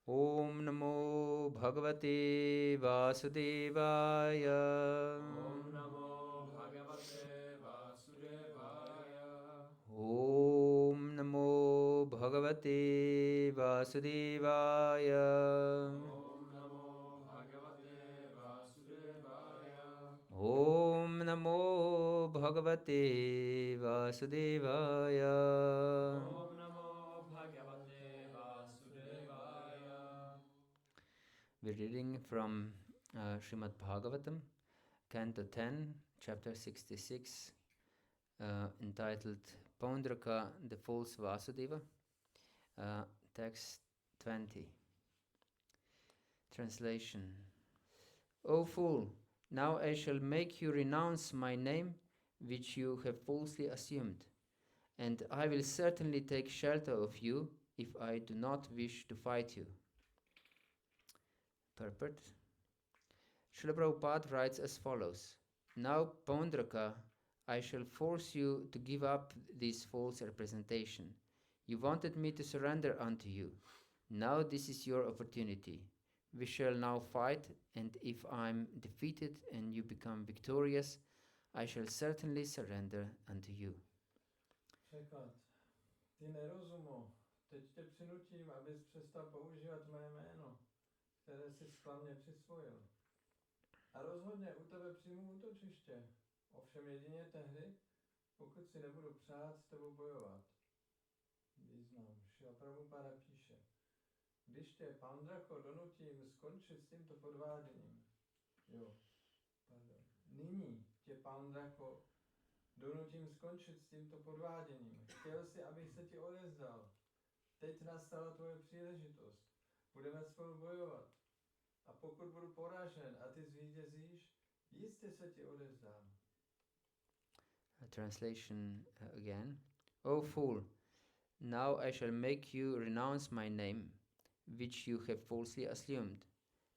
Om Namo Bhagavate Vasudevaya. Om Namo Bhagavate Vasudevaya. Om Namo Bhagavate Vasudevaya. Om Namo Bhagavate Vasudevaya. Om Namo Bhagavate Vasudevaya. Om Namo Bhagavate Vasudevaya. We're reading from Srimad Bhagavatam, Canto 10, Chapter 66, entitled Paundraka, the False Vasudeva, Text 20. Translation. O fool, now I shall make you renounce my name, which you have falsely assumed, and I will certainly take shelter of you if I do not wish to fight you. Purport. Srila Prabhupada writes as follows. Now, Paundraka, I shall force you to give up this false representation. You wanted me to surrender unto you. Now this is your opportunity. We shall now fight, and if I'm defeated and you become victorious, I shall certainly surrender unto you. Překlad. Ty nerozumo, teď tě přinutím, abys přestal používat mé jméno, které si sklamně přisvojil. A rozhodně u tebe přijmu útočiště, ovšem jedině tehdy, pokud si nebudu přát s tebou bojovat. Význam. Šrila Prabhupada píše. Když tě, Paundrako, donutím skončit s tímto podváděním. Nyní tě, Paundrako, donutím skončit s tímto podváděním. Chtěl jsi, abych se ti odevzdal. Teď nastala tvoje příležitost. Budeme spolu bojovat. A pokud budu poražen a ty zvítězíš, jistě se ti odevzdám. Translation again. O fool, now I shall make you renounce my name, which you have falsely assumed,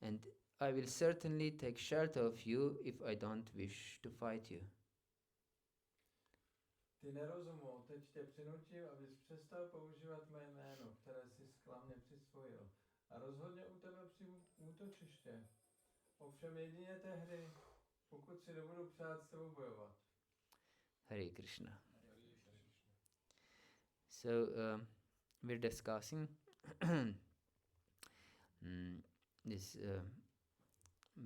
and I will certainly take shelter of you if I don't wish to fight you. Ty nerozumo, teď tě přinutím, abys přestal používat mé jméno, které si sklamně přisvojil. A rozhodně u tebe přijmu útočiště. Ovšem jedině tehdy, pokud si nebudu přát s tebou bojovat. Hare Krishna. So we're discussing this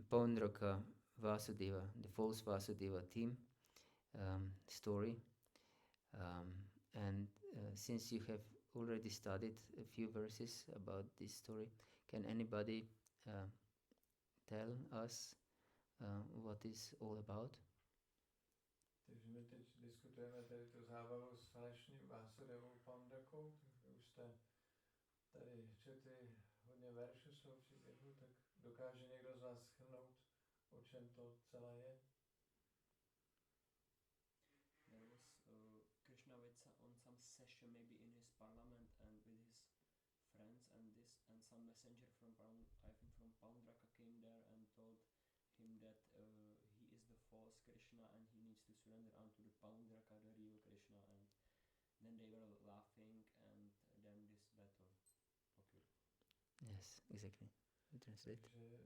Paundraka Vasudeva, the false Vasudeva theme story. And since you have already studied a few verses about this story, can anybody tell us what is all about? Takže my teď diskutujeme tady tu zábavu s falešným Vasudevou Paundrakou. Už jste tady četli hodně veršů z toho příběhu, tak dokáže někdo z vás shrnout, o čem to celé je? There was Krishna on some session maybe in his parliament and with his friends and some messenger from I think from Paundraka came there and told him that he is the false Krishna and he needs to surrender unto the Paundraka, the real Krishna, and then they were laughing and then this battle occurred. Yes, exactly. Translate. Takže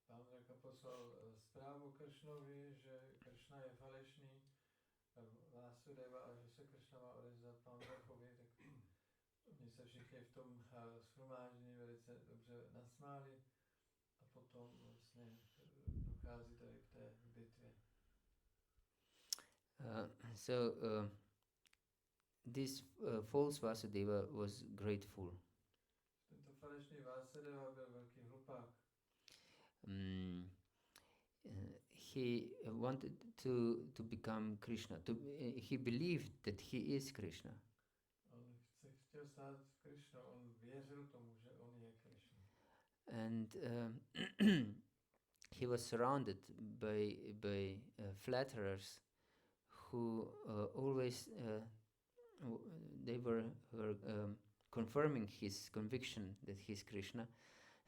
Paundraka poslal zprávu Kršnovi, že Kršna je falešný, Vasudeva a že se Kršna má odevzdat Paundrakovi, tak oni se všichni v tom shromáždění velice dobře nasmáli a potom vlastně dochází tady k té bitvě. This false Vasudeva was great fool. Tento falešný Vasudeva byl velký hlupák. He wanted to become Krishna. He believed that he is Krishna. On chtěl stát Krishna, on věřil tomu, že on je Krishna. And he was surrounded by flatterers who always they were confirming his conviction that he's Krishna.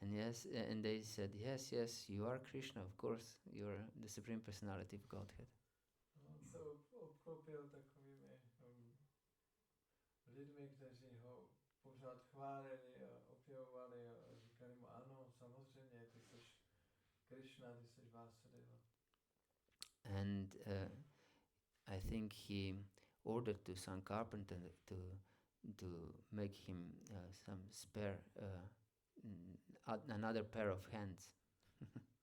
And they said, yes, you are Krishna, of course, you're the Supreme Personality of Godhead. On se obklopil takovými lidmi, kteří ho pořád chválili a opěvovali a říkali, říkali mu, ano, samozřejmě, ty jsi Krishna, ty jsi Vasudeva. And I think he ordered to some carpenter to make him some spare another pair of hands.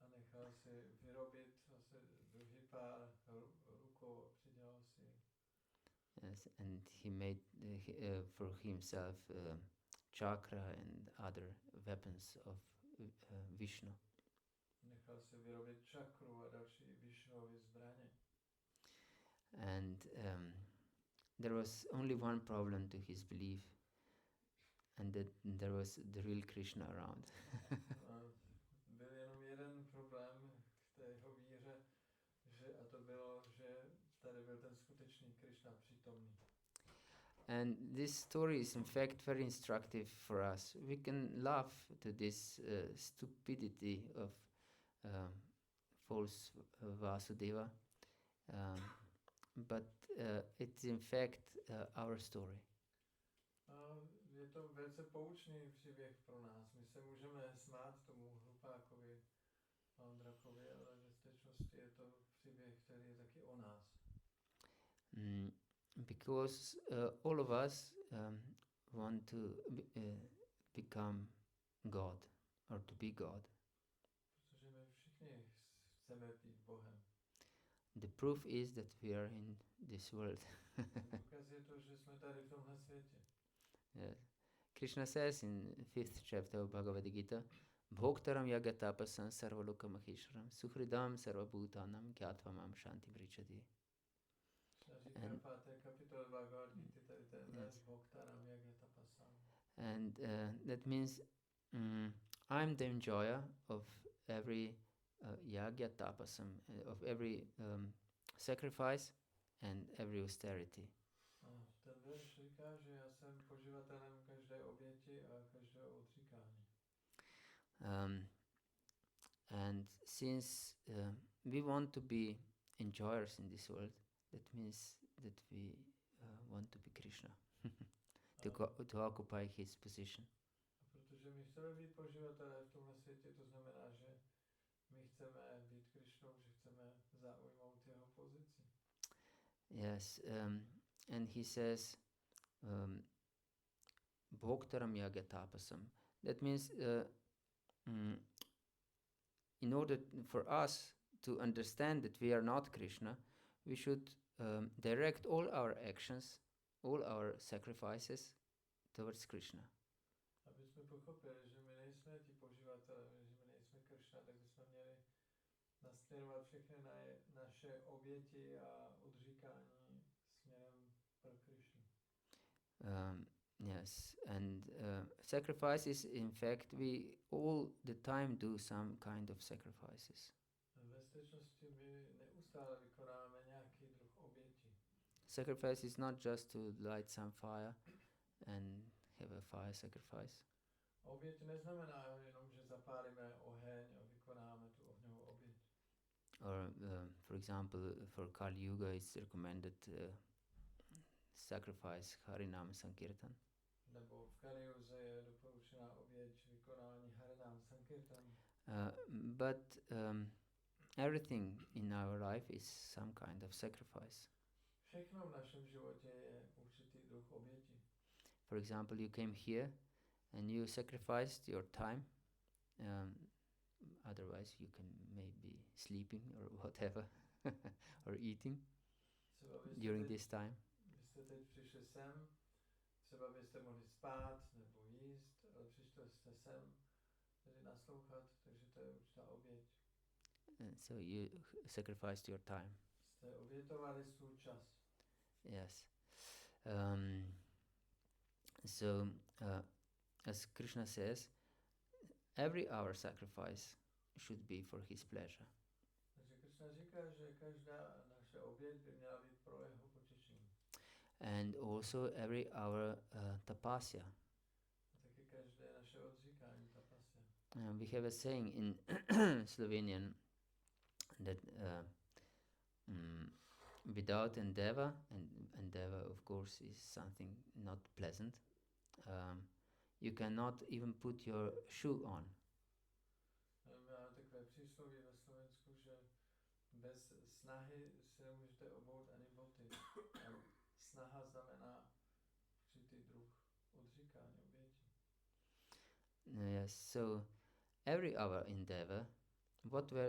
A nechal si vyrobit zase druhý pár rukou a přidělal si. Yes, and he made for himself chakra and other weapons of Vishnu. Nechal si vyrobit čakru a další Vishnuovy zbraně. And there was only one problem to his belief, and that there was the real Krishna around. Byl jenom jeden problém k té jeho víře, a to bylo, že tady byl ten skutečný Krishna přítomný. And this story is in fact very instructive for us. We can laugh to this stupidity of false Vasudeva, but it's in fact our story. Je to velice poučný příběh pro nás. My se můžeme smát tomu hlupákovi Paundrakovi, ale ve skutečnosti je to příběh, který je taky o nás. Because all of us want to become God or to be God. Protože my všichni chceme být Bohem. The proof is that we are in this world. Důkaz je to, že jsme tady v tomhle světě. Krishna says in 5th chapter of Bhagavata-dharma, Bhoktaram yagatapasam sarvalokamahisharam suhridam sarvabhutanam gyatva mam shanti vrichati. And that means I'm the enjoyer of every yagya tapasam, of every sacrifice and every austerity. Ten verš říká, že já jsem poživatelem každé oběti a každého odříkání. And since we want to be enjoyers in this world, that means that we want to be Krishna, to occupy his position. A protože my chceme být poživatelé v tomhle světě, to znamená, že my chceme být Krishnou, že chceme zaujmout jeho pozici. Yes, and he says, Bhoktaram yagatapasam. That means in order for us to understand that we are not Krishna, we should direct all our actions, all our sacrifices towards Krishna. Aby jsme pochopili, že my nejsme ti poživatelé, že my nejsme Krishna, tak bychom měli nasměrovat všechny naše oběti a odříkání směrem pro Krishnu. Yes, and sacrifices, in fact, we all the time do some kind of sacrifices. Ve skutečnosti my neustále vykonáváme nějaký druh oběti. Sacrifice is not just to light some fire and have a fire sacrifice. Oběť neznamená jenom, že zapálíme oheň a vykonáme tu ohňovou oběť. Or, for example, for Kali Yuga, it's recommended sacrifice Harinam Sankirtan. Nebo v Kali Yuze je doporučená oběť vykonání Harinam Sankirtan. But everything in our life is some kind of sacrifice. Všechno v našem životě je určitý druh oběti. For example, you came here and you sacrificed your time. Otherwise, you can maybe sleeping or whatever, or eating during this time. Vy jste teď přišli sem, třeba byste mohli spát nebo jíst, ale přišli jste sem, tedy naslouchat, takže to je určitá oběť. So you sacrificed your time. Jste obětovali svůj čas. Yes. As Krishna says, every hour sacrifice should be for his pleasure. Takže Krishna říká, že každá naše oběť by měla být pro jeho potěšení. And also every hour tapasya. A taky každé naše odříkání tapasya. We have a saying in Slovenian that without endeavor, and endeavor of course is something not pleasant, you cannot even put your shoe on. Máme takové přísloví ve Slovensku, že bez snahy si nemůžete obout ani boty. A snaha znamená určitý druh odříkání, oběti. Yes, so every our endeavor,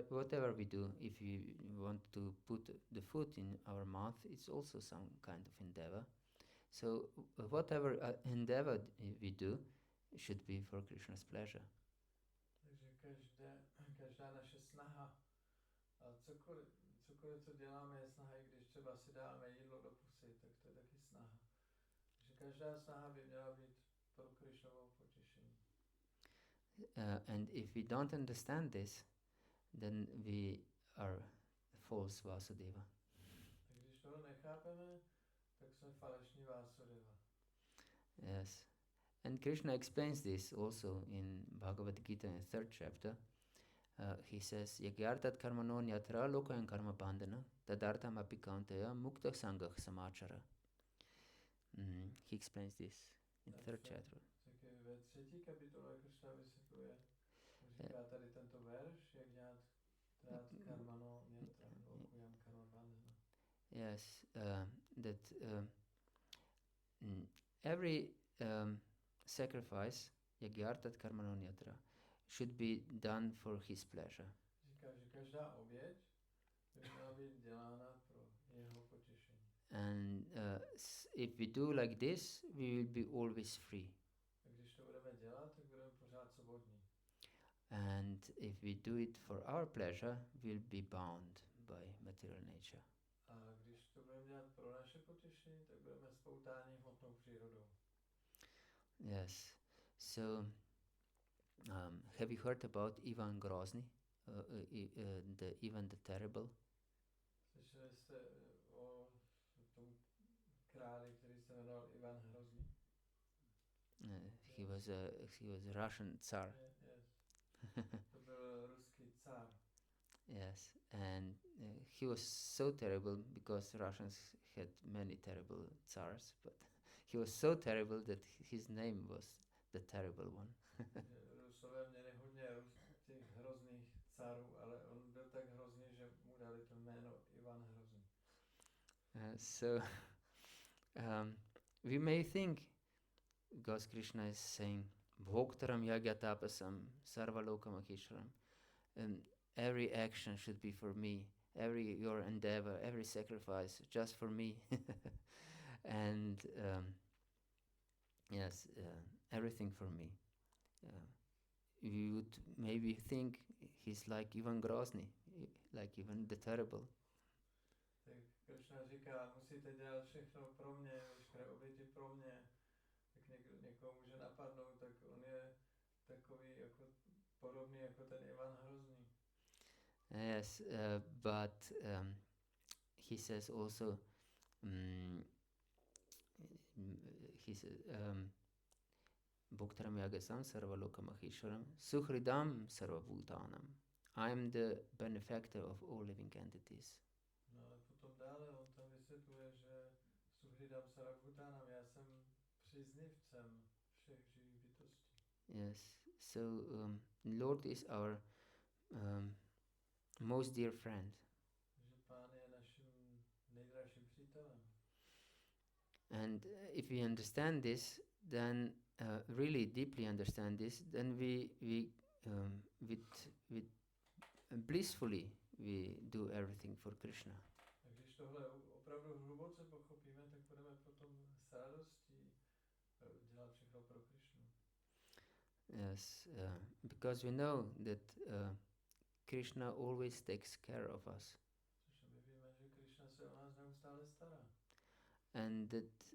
whatever we do, if we want to put the food in our mouth, it's also some kind of endeavor. So whatever endeavor we do should be for Krishna's pleasure. Takže každá naše snaha, a cokoliv, co děláme, je snaha, i když třeba si dáme jídlo do pusy, tak to je taky snaha. Takže každá snaha by měla být pro Krishnovo potěšení. And if we don't understand this, then we are false Vasudeva. Tak když toho nechápeme, tak jsme falešní Vasudeva. Yes. And Krishna explains this also in Bhagavata-gita in the 3rd chapter. He says, Yagyartat karmano nyatra lokayan karma bandhana tadartam api kauntaya mukta sangah samachara. He explains this in the 3rd chapter. Tak ve 3. kapitole Krishna vysvětluje, říká tady tento verš, jak dělat karmano nyatra lokayan karma bandhana. Yes, that every sacrifice, yagyartat karmano nyatra, should be done for his pleasure. Říká, že každá oběť by měla být dělána pro jeho potěšení. And if we do like this, we will be always free. A když to budeme dělat, tak budeme pořád svobodní. And if we do it for our pleasure, we'll be bound by material nature. A když to budeme dělat pro naše potěšení, tak budeme spoutáni hmotnou přírodou. Yes. So, have you heard about Ivan Grozny, the Ivan the Terrible? Slyšeli jste o tom králi, který se jmenoval Ivan Hrozný? He was a Russian Tsar. Yes. To byl ruský car. Yes, and he was so terrible because Russians had many terrible tsars, but he was so terrible that his name was the terrible one. Rusové měli hodně těch hrozných carů, ale on byl tak hrozný, že mu dali to jméno Ivan Hrozný. So we may think, because Krishna is saying, Bhoktaram yagyatapasam sarvalokamakhishram, every action should be for me, your endeavor, every sacrifice just for me. And yes, everything for me. You would maybe think he's like Ivan Grozny, like Ivan the Terrible. Tak Krishna říká, musíte dělat všechno pro mě, veškeré oběti pro mě. Tak někoho může napadnout, tak on je takový jako podobný jako ten Ivan Hrozný. Yes, but he says also, he says, Bhoktaram yagasam sarvalokamakhishwaram suhridam sarvabhutanam. I am the benefactor of all living entities. No ale potom dále on tam vysvětluje, že suhridam sarvabhutanam, já jsem příznivcem všech živých bytostí. Yes, so Lord is our most dear friend. Že Pán je naším nejdražším přítelem. And if we understand this, then really deeply understand this, then we with blissfully we do everything for Krishna. A když tohle opravdu hluboce pochopíme, tak budeme potom s radostí dělat všechno pro Krishnu. Yes, because we know that Krishna always takes care of us. Což my víme, že Krishna se o nás neustále stará. And that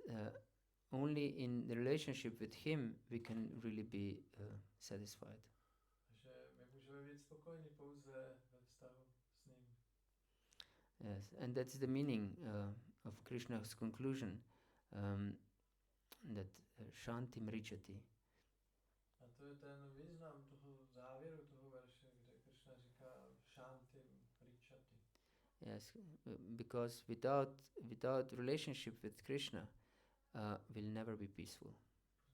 only in the relationship with him we can really be satisfied. Že my můžeme být spokojeni pouze ve vztahu s ním. Yes, and that's the meaning of Krishna's conclusion, that shanti mrichati. A to je ten význam toho závěru toho verše, kde Krishna říká shanti mrichati. Yes, because without relationship with Krishna, we'll never be peaceful.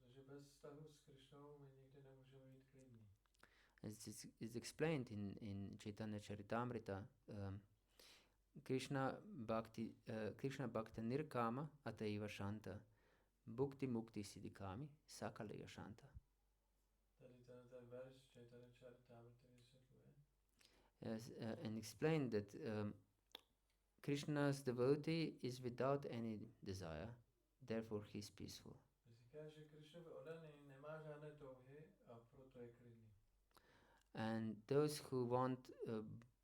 Protože bez vztahu s Krišnou my nikdy nemůžeme být klidní. As is explained in Chaitanya Charitamrita, Krishna Bhakta Nirkama Ataiva Shanta Bhukti Mukti Siddhikami Sakaleya Shanta. Tady ten verš Chaitanya Charitamrita vysvětluje. Yes, and explained that Krishna's devotee is without any desire, therefore he is peaceful. Říká, že Krišnovi oddaný nemá žádné touhy a proto je klidný. And those who want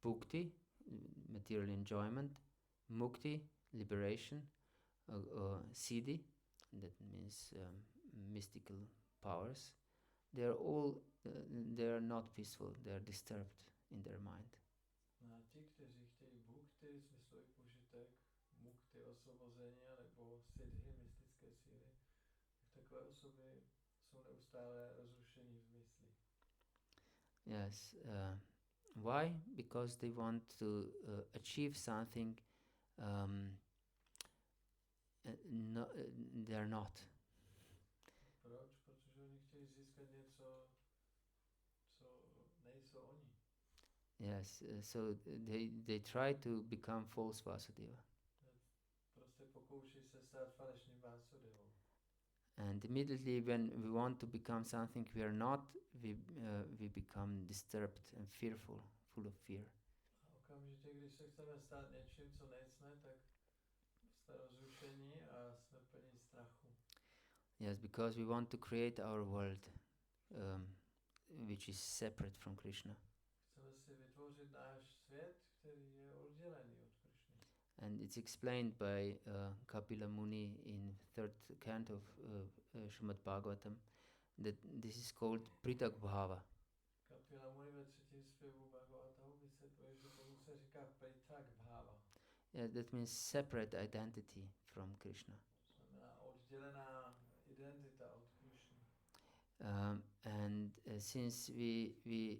bhukti, material enjoyment, mukti, liberation, siddhi, that means mystical powers, they are not peaceful, they are disturbed in their mind. A ti, kteří chtějí bhukti, smyslový požitek, mukti, osvobození, nebo siddhi, mystické síly, tak takové osoby jsou neustále rozrušení v mysli. Yes. Why? Because they want to achieve something they are not. Proč? Protože oni chtějí získat něco, co nejsou oni. Yes. So they try to become false Vasudeva. Prostě pokouší se stát falešným Vasudevou. And immediately when we want to become something we are not, we become disturbed and fearful, full of fear. A okamžitě, když se chceme stát něčím, co nejsme, tak jsme rozrušení a jsme plní strachu. Yes, because we want to create our world, which is separate from Krishna. Chceme si vytvořit náš svět, který je oddělený od Krishny. And it's explained by Kapila Muni in third canto of Srimad Bhagavatam that this is called Pritak Bhava. Kapila Muni ve třetím zpěvu Bhagavata vysvětluje, že tomu se říká Pritak Bhava. Yeah, that means separate identity from Krishna. Znamená oddělená identita od Krishny. And since we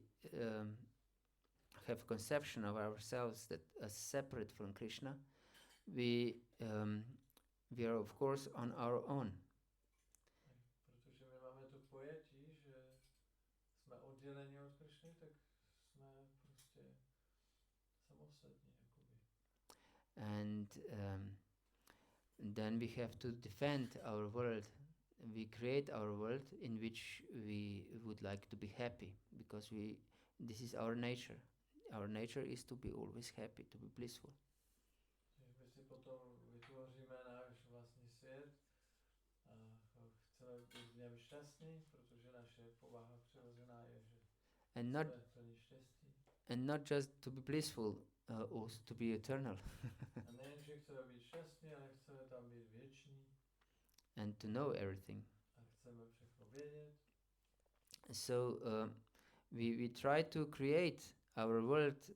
have conception of ourselves that as separate from Krishna, we are of course on our own. Protože my máme to pojetí, že jsme odděleni od Krishny, tak jsme prostě samostatní jakoby. And then we have to defend our world. We create our world in which we would like to be happy, because this is our nature. Our nature is to be always happy, to be blissful. My si potom vytvoříme náš vlastní svět a chceme být v něm šťastní, protože naše povaha přirozená je, že jsme plní štěstí. And not just to be blissful, also to be eternal. A nejen, že chceme být šťastní, ale chceme tam být věční. And to know everything. A chceme všechno vědět. So we try to create our world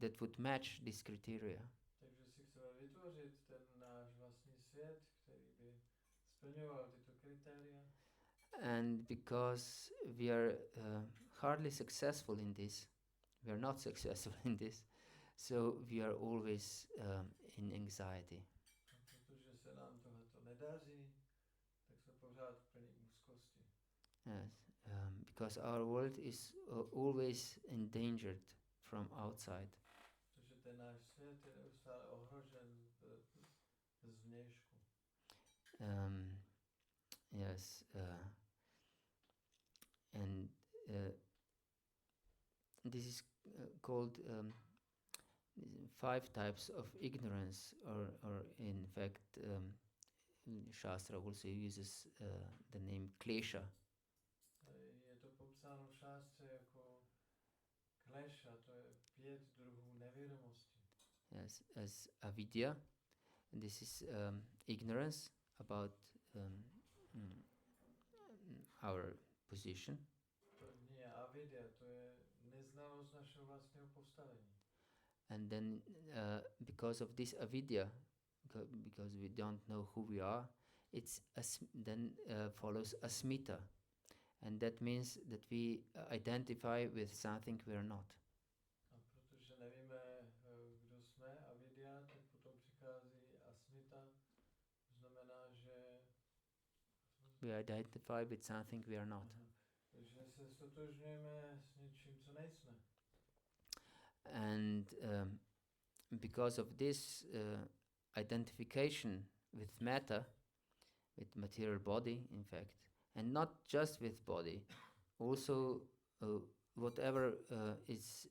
that would match this criteria. Takže si chceme vytvořit ten náš vlastní svět, který by splňoval tyto kritéria. And because we are hardly successful in this, we are not successful in this, so we are always in anxiety. A protože se nám tohleto nedaří, tak jsme pořád plní úzkosti. Yes, because our world is always endangered from outside. Protože ten náš svět je neustále ohrožen zvnějšku. Yes, and this is called 5 types of ignorance, or in fact, Shastra also uses the name klesha. Je to popsáno v šástře jako klesha, to je 5 druhů nevědomosti. Yes, as avidya, this is ignorance about our position. První je avidya, to je neznalost našeho vlastního postavení. And then because of this avidya, because we don't know who we are, then follows asmita. And that means that we identify with something we are not. A protože nevíme, kdo jsme, avidya, tak potom přichází asmita, to znamená, že We identify with something we are not. Že se stotožňujeme s něčím, co nejsme. And because of this identification with matter, with material body, in fact, and not just with body, also whatever is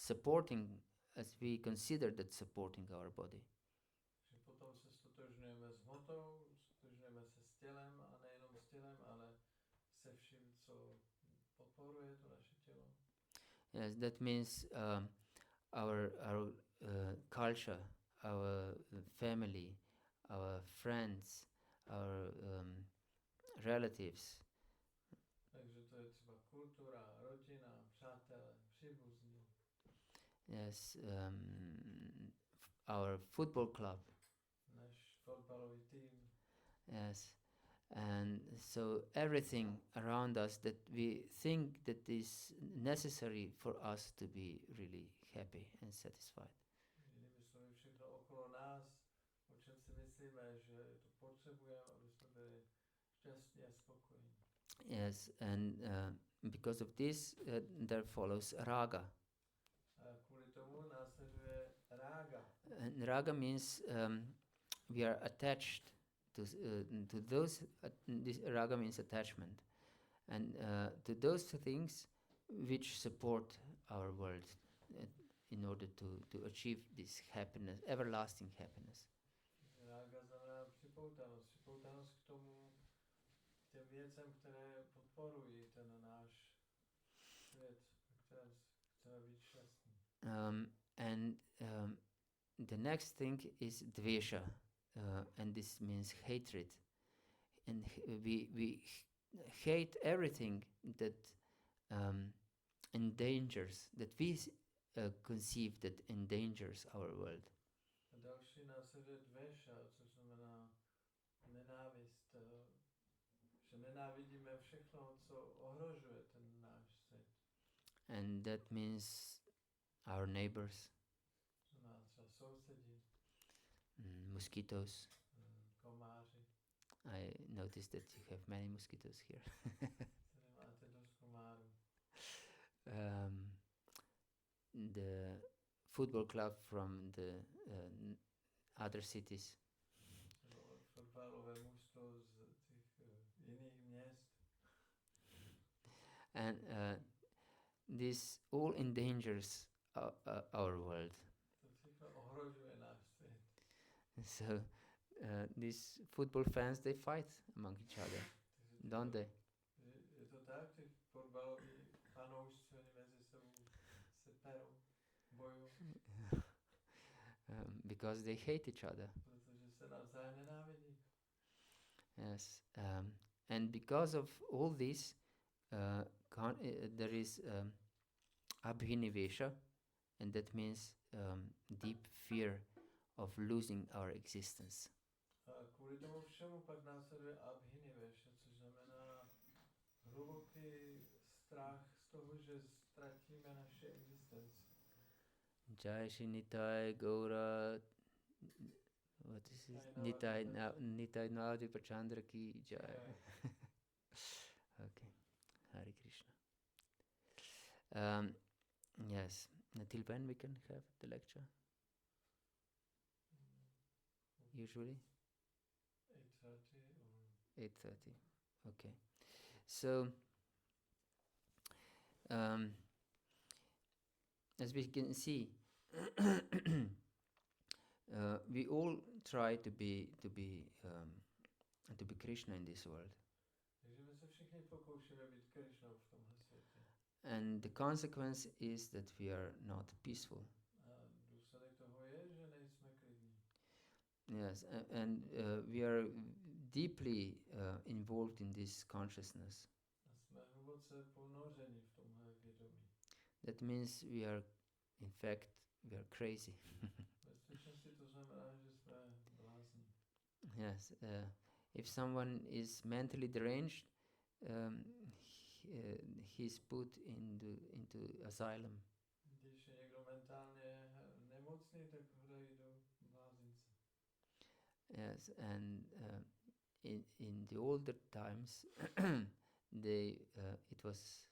supporting, as we consider that supporting our body. Že potom se stotožňujeme s hmotou, stotožňujeme se s tělem a nejenom s tělem, ale se vším, co podporuje to naše tělo. Yes, that means our culture, our family, our friends, our relatives. Takže to je třeba kultura, rodina, přátelé, příbuzní. Yes, our football club. Náš fotbalový tým. Yes, and so everything around us that we think that is necessary for us to be really happy and satisfied. Jinými slovy, všechno okolo nás, o čem si myslíme, že to potřebujeme, aby jsme byli šťastní a spokojení. Yes, and because of this, there follows raga. A kvůli tomu následuje rága. And raga means we are attached to those. This raga means attachment, and to those things which support our world in order to achieve this happiness, everlasting happiness. Rága znamená připoutanost. Připoutanost k tomu, těm věcem, které podporují ten náš svět, v kterém chceme být šťastní. And the next thing is dvesha, and this means hatred. And we hate everything that endangers, that we conceive that endangers our world. A další následuje dvesha, což znamená nenávist, že nenávidíme všechno, co ohrožuje ten náš svět. And that means our neighbors, Znamená třeba sousedi, mosquitoes. komáři. I noticed that you have many mosquitoes here. Tady máte dost komárů. The football club from the other cities. Fotbalové mužstvo z těch jiných měst. And this all endangers our world. To všechno ohrožuje náš svět. So these football fans, they fight among each other, don't they? Je to tak, že fotbaloví fanoušci mezi sebou se perou, bojují. Because they hate each other. Protože se navzájem nenávidí. Yes, and because of all this, there is abhinivesha, and that means deep fear of losing our existence. A kvůli tomu všemu pak následuje abhinivesha, což znamená hluboký strach z toho, že ztratíme naše existenci. Jai Shri Nitai Gaura, what is this? Nitai Naudi Pachandra ki Jai. Okay, Hare Krishna. Yes, until when we can have the lecture? Usually 8:30 or 8:30. Okay, so as we can see, we all try to be Krishna in this world, Takže my se všichni pokoušíme být Krišnou v tomhle světě. and the consequence is that we are not peaceful. A důsledek toho je, že nejsme klidní. Yes, and we are deeply involved in this consciousness. A jsme hluboce ponořeni v tomhle vědomí. That means we are, in fact, we are crazy. Ve skutečnosti to znamená, že jsme blázni. Yes, if someone is mentally deranged, he's put into asylum. Když je někdo mentálně nemocný, tak ho dají do blázince. Yes, and in the older times, it was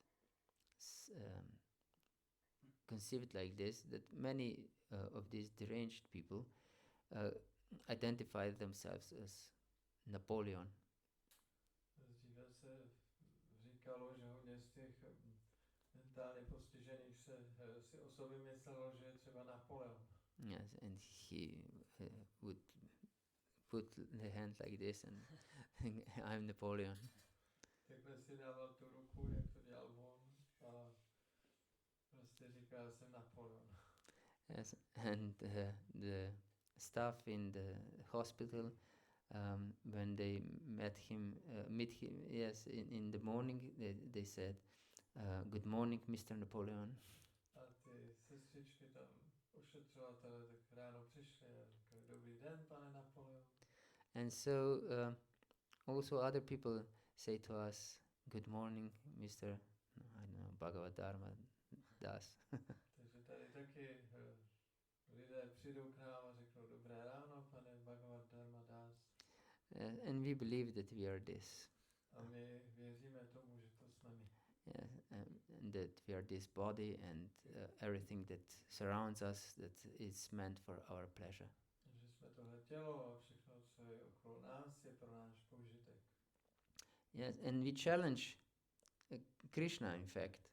conceived like this, that many of these deranged people identified themselves as Napoleon. Dříve se říkalo, že hodně z těch mentálně postižených si o sobě myslelo, že je třeba Napoleon. Yes, and he would put the hand like this and I'm Napoleon. Takhle si dával tu ruku, jak to dělal on, a prostě říkal, já jsem Napoleon. Yes, and the staff in the hospital, when they meet him, yes, in the morning, they said, "Good morning, Mr. Napoleon." A ty sestřičky tam, ošetřovatele, tak ráno přišli a říkali, dobrý den, pane Napoleon. And so also other people say to us, "Good morning, Mr. I don't know, Bhagavata-dharma, dasa." Takže tady taky lidé přijdou k nám a řeknou, dobré ráno, pane Bhagavata-dharma, das. And we believe that we are this. A my věříme tomu, že to jsme my. Yeah, and that we are this body and everything that surrounds us, that is meant for our pleasure. Že jsme tohle tělo a všechno, co je okolo nás, je pro náš použitek. Yes, and we challenge Krishna, in fact,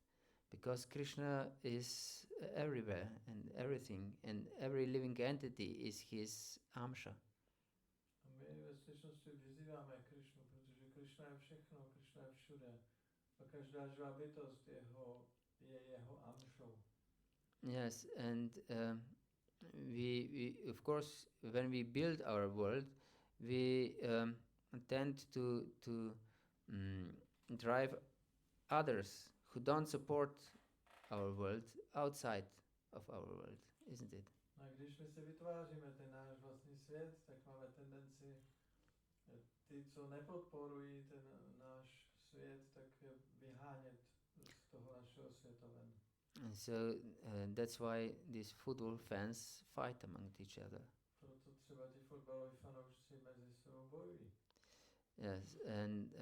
because Krishna is everywhere and everything, and every living entity is his amsha. A my ve skutečnosti vyzýváme Krishnu, protože Krishna je všechno, Krishna je všude. A každá živá bytost je jeho amšou. Yes, and we of course, when we build our world, we tend to drive others who don't support our world outside of our world, isn't it? A když my si vytváříme ten náš vlastní svět, tak máme tendenci ty, co nepodporují ten náš svět, tak je vyhánět z toho našeho světa ven. And so that's why these football fans fight among each other. Proto třeba ti fotbaloví fanoušci mezi sebou bojují. Yes, and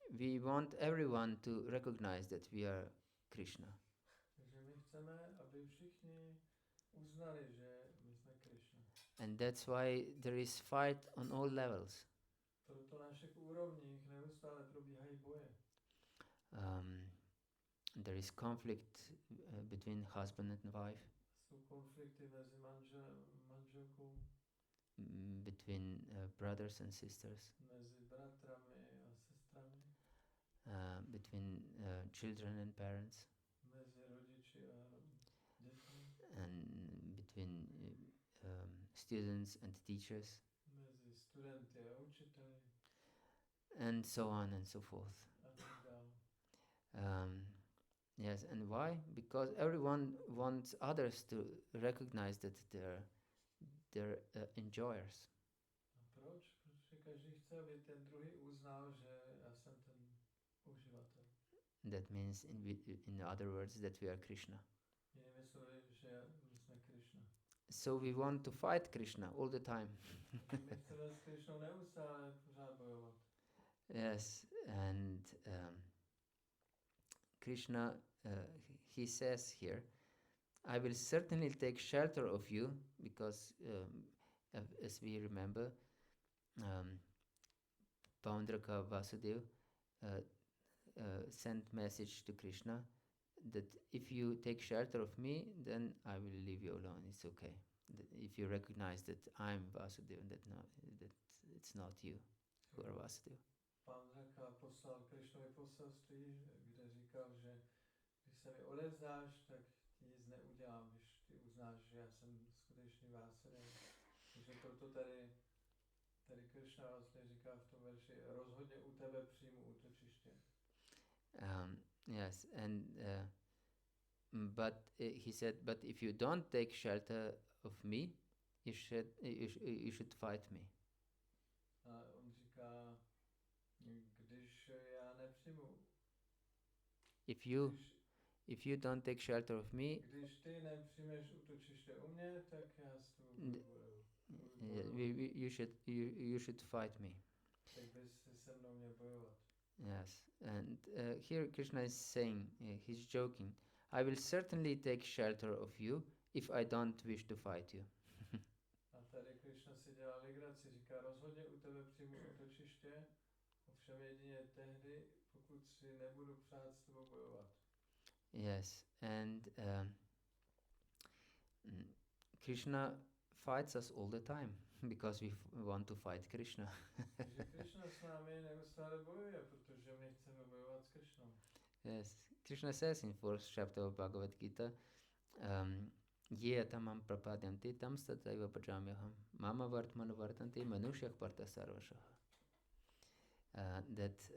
we want everyone to recognize that we are Krishna. Takže my chceme, aby všichni uznali, že my jsme Krishna. And that's why there is fight on all levels. Proto na všech úrovních neustále probíhají boje. There is conflict between husband and wife, Jsou konflikty mezi manželkou, between brothers and sisters, mezi bratrami a sestrami, between children and parents, mezi rodiči a dětmi, and between students and teachers, mezi studenty a učiteli and so on and so forth. a tak dále. Yes, and why? Because everyone wants others to recognize that they're enjoyers. A proč? Protože každý chce, aby ten druhý uznal, že já jsem ten uživatel. That means, in other words, that we are Krishna. Jinými slovy, že my jsme Krishna. So we want to fight Krishna all the time. My chceme s Krishnou neustále pořád bojovat. Yes, and Krishna, he says here, I will certainly take shelter of you, because as we remember, Paundraka Vasudeva sent message to Krishna that if you take shelter of me, then I will leave you alone. It's okay. If you recognize that I'm Vasudeva, that it's not you who are Vasudeva. Paundraka poslal Krishnovi poselství, kde říkal, že když se mi odevzdáš, tak ti nic neudělám, když ty uznáš, že já jsem skutečný Vasudeva. Takže proto tady Krishna vlastně říká v tom verši, rozhodně u tebe přijmu útočiště. Yes, and but he said, but if you don't take shelter of me, you should fight me. A on říká, když já nepřijmu, if you don't take shelter of me, když ty nepřijmeš útočiště u mě, tak já s tebou budu. you should fight me. tak bys si se mnou měl bojovat. Yes, and here Krishna is saying, he's joking, I will certainly take shelter of you if I don't wish to fight you. A tady Krishna si dělá legraci, říká, rozhodně u tebe přijmu útočiště, ovšem jedině tehdy, pokud si nebudu přát s tebou bojovat. Yes, and Krishna fights us all the time because we want to fight Krishna. Takže Krishna s námi neustále bojuje, protože my chceme bojovat s Krishnou. Yes, Krishna says in 4th chapter of Bhagavad-gita, ye tamam prapadyanti tam stataiva pajamyaham mama vartmanu vartanti manushyah partha sarvashaha. That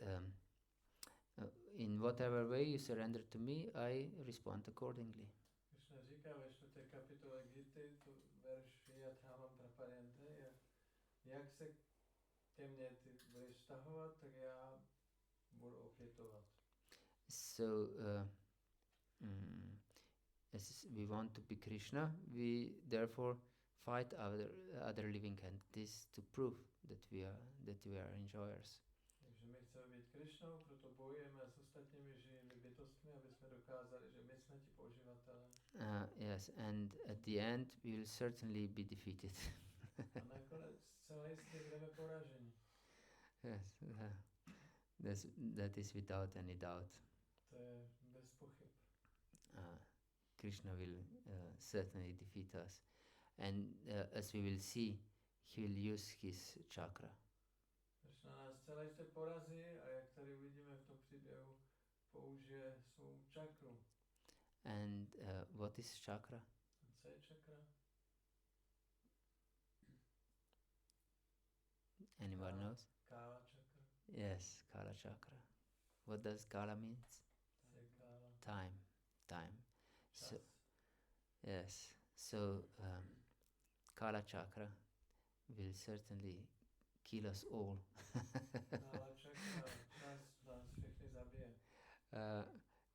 in whatever way you surrender to me, I respond accordingly. Krishna říká ve 4. kapitole Gity, to verš Yathamam prapadyante, jak se ke mně ty budeš vztahovat, tak já budu opětovat. So, as we want to be Krishna, we therefore fight other living entities to prove that we are enjoyers. Takže my chceme být Krishnou, proto bojujeme s ostatními živými bytostmi, aby jsme dokázali, že my jsme ti poživatelé. Yes, and at the end we will certainly be defeated. A nakonec zcela jistě budeme poraženi. Yes, that is without any doubt. To je bez pochyb. Krishna will certainly defeat us, and as we will see, he will use his chakra. Krishna nás zcela jistě porazí a jak tady uvidíme v tom příběhu, použije svou čakru. And what is chakra? Co je čakra? Anyone knows? Kala čakra. Yes, Kala chakra. What does Kala means? To je kala. Time. Čas. So, yes, so Kala chakra will certainly kill us all. Kala čakra, čas nás všechny zabije.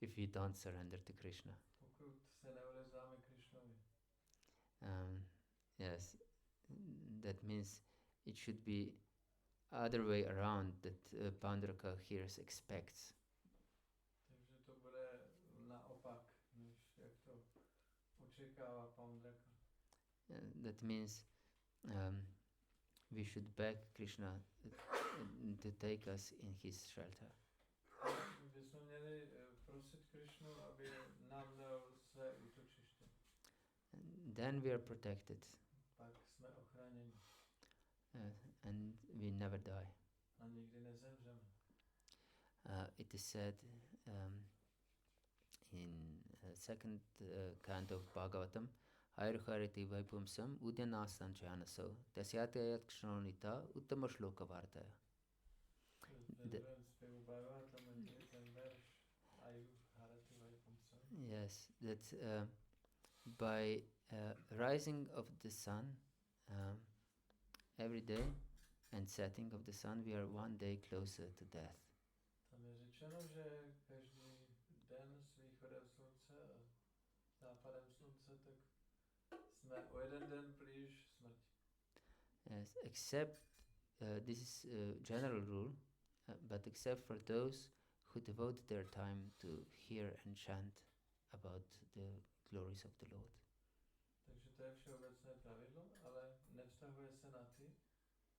If we don't surrender to Krishna. Pokud se neodezdáme Krishnovi. Yes, that means it should be other way around that Paundraka here expects. Takže to bude naopak, než jak to očekává Paundraka. That means we should beg Krishna to take us in his shelter. Bychom měli prosit Krishnu, aby nám dal své útočiště. Then we are protected. Pak jsme ochráněni. And we never die. A nikdy nezemřeme. It is said in second canto of Bhagavatam, Ayurhariti Vaipumsam Udyanasam Janaso Tasyatayat Kshanonita Uttama Shloka Vartaya. Yes, that by rising of the sun every day and setting of the sun, we are one day closer to death. Tam je řečeno, že každý den s východem slunce a západem slunce, tak jsme o jeden den blíž smrti. Yes, except this is a general rule, but except for those who devote their time to hear and chant about the glories of the Lord. Takže to je všeobecné pravidlo, ale nevztahuje se na ty,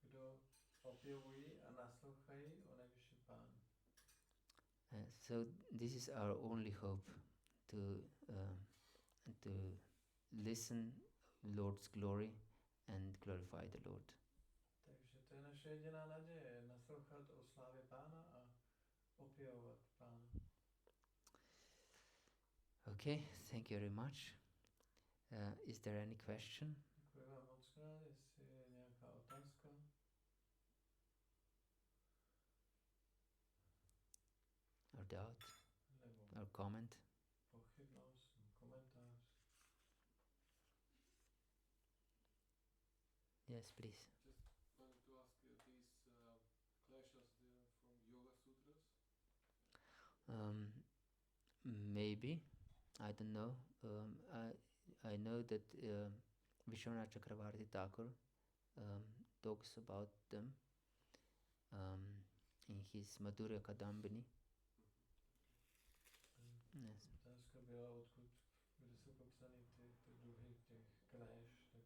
kdo opěvují a naslouchají o nejvyšší Pánu. So this is our only hope to listen Lord's glory and glorify the Lord. Takže to je naše jediná naděje, naslouchat o slávě Pána a opěvovat Pána. Okay, thank you very much. Is there any question? Děkuji vám moc krát, jestli je nějaká otázka. Or doubt? Nebo Or comment? pochybnost, komentář. Yes, please. Just wanted to ask these clashes there from Yoga Sutras? Maybe. I don't know. I know that Vishwanath Chakravarti Thakur talks about them, in his Madhurya Kadambini. Mm. Yes. Otázka byla, kde jsou popsaný ty druhy těch kléš, tak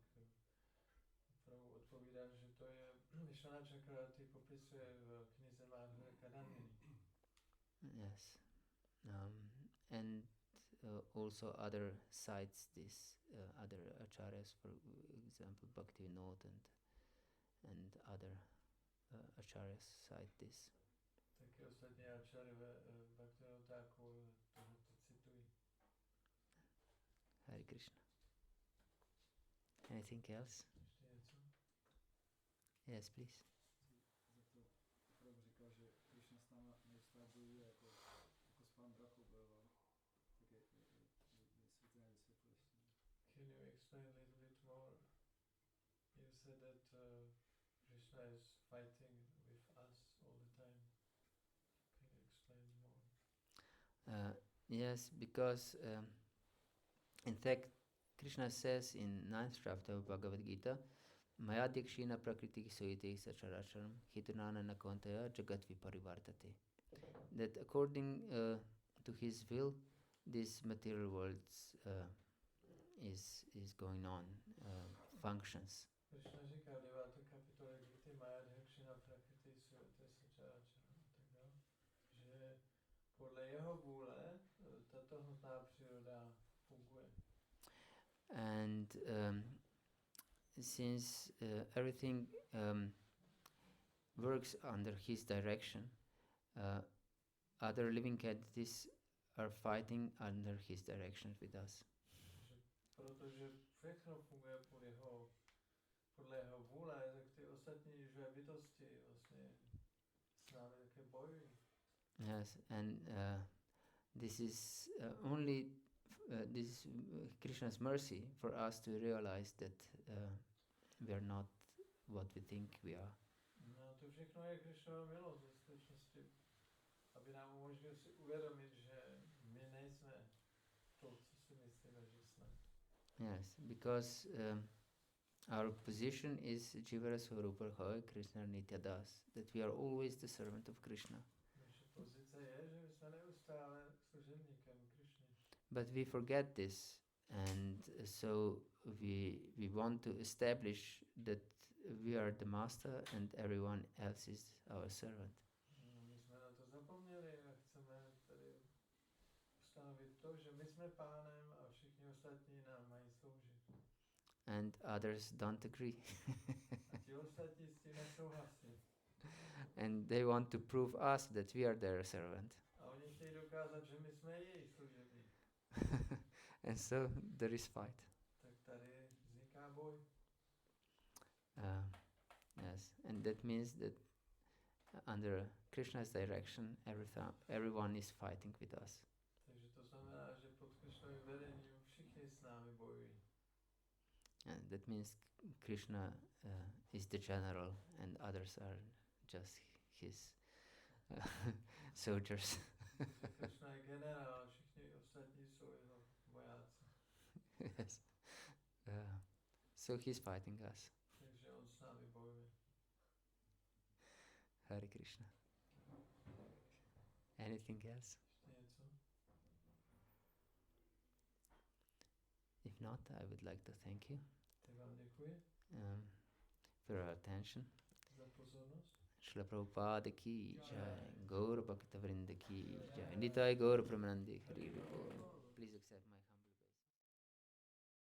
Prabhu odpovídá, že to je Vishwanath Chakravarti popisuje v knize Madhurya Kadambini. Yes. And also other sites this, other acharyas, for example, Bhakti-yoga and other acharyas cite this. Taky ostatní acharyové Bhakti-yoga tohle citují. Hare Krishna. Anything else? Ještě něco? Yes, please. Za to Prabhu říkal, že Krishna s náma neustále bojuje, jako s Paundrakou bojoval. Tak je vysvětlené ještě. Can you explain a little bit more? You said that Krishna is fighting with us all the time. Can you explain more? Yes, because in fact, Krishna says in 9th chapter of Bhagavad-gita, Maya dikshina prakriti soite sacharacharam hitunana nakontaya jagat viparivartate. That according to his will, this material world is going on, functions. Krishna říká v 9. kapitole Gity Maya dikshina prakriti soite sacharacharam a tak dále, že podle jeho vůle tato hmotná příroda funguje. And since everything works under his direction, other living entities are fighting under his direction with us. Protože všechno funguje podle jeho vůle, tak ty ostatní živé bytosti vlastně s námi také bojují. Yes, and this is only this is Krishna's mercy for us to realize that we are not what we think we are. No, to všechno je Krishnova milost ve skutečnosti, aby nám umožnil si uvědomit, že my nejsme to, co si myslíme, že jsme. Yes, because our position is Jivara Swarupa Hoy Krishna Nitya Das, that we are always the servant of Krishna. Naše pozice je, že my jsme neustále služebníkem Krishny. But we forget this, and so we want to establish that we are the master and everyone else is our servant. My jsme na to zapomněli a chceme tady ustanovit to, že my jsme pánem a všichni ostatní nám mají sloužit. And others don't agree. A ti ostatní s tím nesouhlasí. And they want to prove us that we are their servant. A oni chtějí dokázat, že my jsme jejich služebník. And so there is fight. Tak tady vzniká boj. Yes, and that means that under Krishna's direction, everyone is fighting with us. Takže to znamená, že pod Krishnovým vedením všichni s námi bojují. And that means Krishna is the general and others are just his soldiers. Krishna je generál a všichni ostatní jsou jeho vojáci. Yes. So he's fighting us. Takže on s námi bojuje. Hare Krishna. Anything else? Ještě něco? If not, I would like to thank you Tak vám děkuji for your attention. za pozornost. Shila Prabhupada ki jai, Gaur Bhakta Vrinda ki jai, Nitai Gaur Pramanandi Hari Bol. Please accept my humble